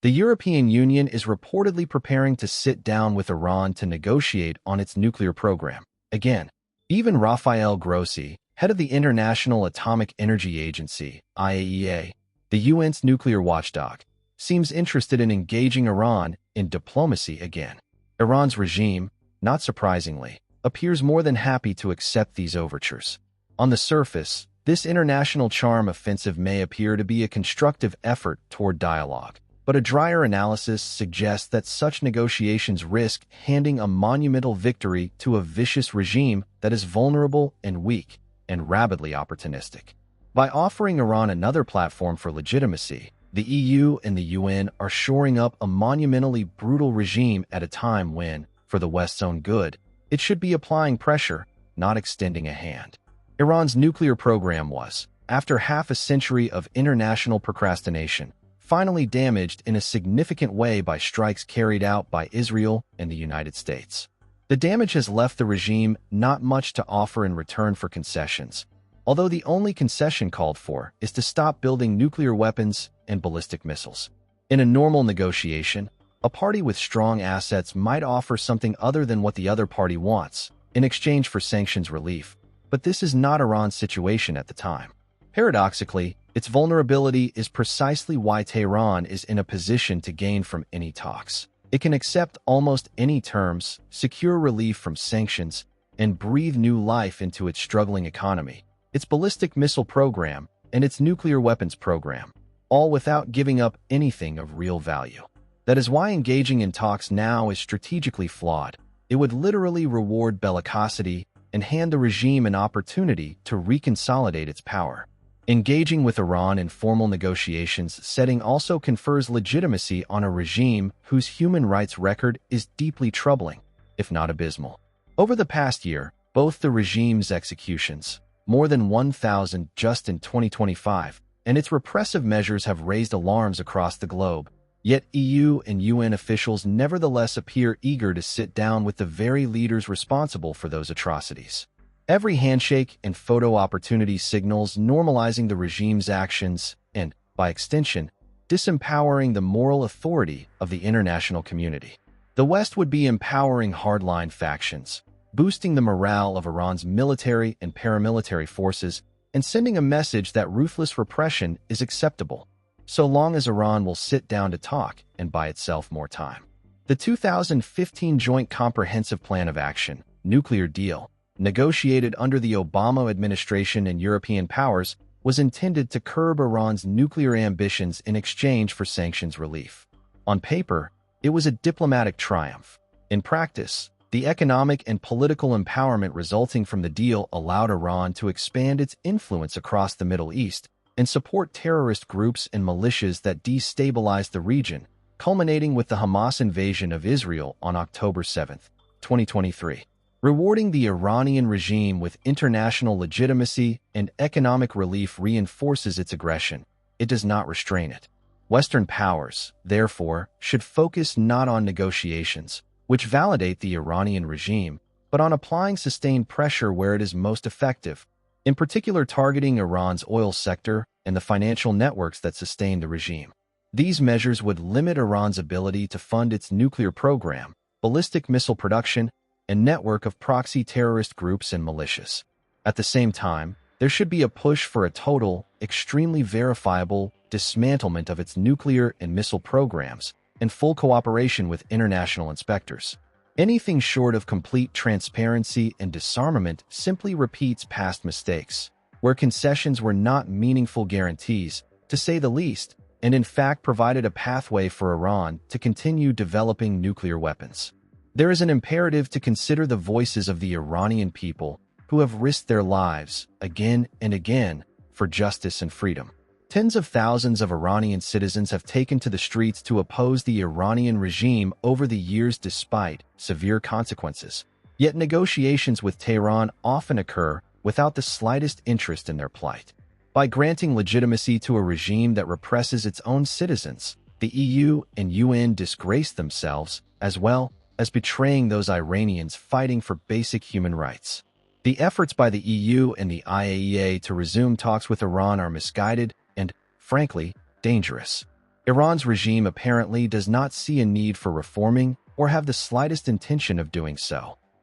The European Union is reportedly preparing to sit down with Iran to negotiate on its nuclear program. Again, even Rafael Grossi, head of the International Atomic Energy Agency, IAEA, the UN's nuclear watchdog, seems interested in engaging Iran in diplomacy again. Iran's regime, not surprisingly, appears more than happy to accept these overtures. On the surface, this international charm offensive may appear to be a constructive effort toward dialogue, but a drier analysis suggests that such negotiations risk handing a monumental victory to a vicious regime that is vulnerable and weak and rabidly opportunistic. By offering Iran another platform for legitimacy, the EU and the UN are shoring up a monumentally brutal regime at a time when, for the West's own good, it should be applying pressure, not extending a hand. Iran's nuclear program was, after half a century of international procrastination, finally damaged in a significant way by strikes carried out by Israel and the United States. The damage has left the regime not much to offer in return for concessions, although the only concession called for is to stop building nuclear weapons and ballistic missiles. In a normal negotiation, a party with strong assets might offer something other than what the other party wants, in exchange for sanctions relief, but this is not Iran's situation at the time. Paradoxically, its vulnerability is precisely why Tehran is in a position to gain from any talks. It can accept almost any terms, secure relief from sanctions, and breathe new life into its struggling economy, its ballistic missile program, and its nuclear weapons program, all without giving up anything of real value. That is why engaging in talks now is strategically flawed. It would literally reward bellicosity and hand the regime an opportunity to reconsolidate its power. Engaging with Iran in formal negotiations setting also confers legitimacy on a regime whose human rights record is deeply troubling, if not abysmal. Over the past year, both the regime's executions, more than 1,000 just in 2025, and its repressive measures have raised alarms across the globe. Yet EU and UN officials nevertheless appear eager to sit down with the very leaders responsible for those atrocities. Every handshake and photo opportunity signals normalizing the regime's actions and, by extension, disempowering the moral authority of the international community. The West would be empowering hardline factions, boosting the morale of Iran's military and paramilitary forces, and sending a message that ruthless repression is acceptable, so long as Iran will sit down to talk and buy itself more time. The 2015 Joint Comprehensive Plan of Action, nuclear deal, negotiated under the Obama administration and European powers, was intended to curb Iran's nuclear ambitions in exchange for sanctions relief. On paper, it was a diplomatic triumph. In practice, the economic and political empowerment resulting from the deal allowed Iran to expand its influence across the Middle East and support terrorist groups and militias that destabilized the region, culminating with the Hamas invasion of Israel on October 7, 2023. Rewarding the Iranian regime with international legitimacy and economic relief reinforces its aggression. It does not restrain it. Western powers, therefore, should focus not on negotiations, which validate the Iranian regime, but on applying sustained pressure where it is most effective, in particular targeting Iran's oil sector and the financial networks that sustain the regime. These measures would limit Iran's ability to fund its nuclear program, ballistic missile production, and network of proxy terrorist groups and militias. At the same time, there should be a push for a total, extremely verifiable dismantlement of its nuclear and missile programs and full cooperation with international inspectors. Anything short of complete transparency and disarmament simply repeats past mistakes, where concessions were not meaningful guarantees, to say the least, and in fact provided a pathway for Iran to continue developing nuclear weapons. There is an imperative to consider the voices of the Iranian people who have risked their lives again and again for justice and freedom. Tens of thousands of Iranian citizens have taken to the streets to oppose the Iranian regime over the years despite severe consequences. Yet negotiations with Tehran often occur without the slightest interest in their plight. By granting legitimacy to a regime that represses its own citizens, the EU and UN disgrace themselves as well as betraying those Iranians fighting for basic human rights. The efforts by the EU and the IAEA to resume talks with Iran are misguided and, frankly, dangerous. Iran's regime apparently does not see a need for reforming or have the slightest intention of doing so.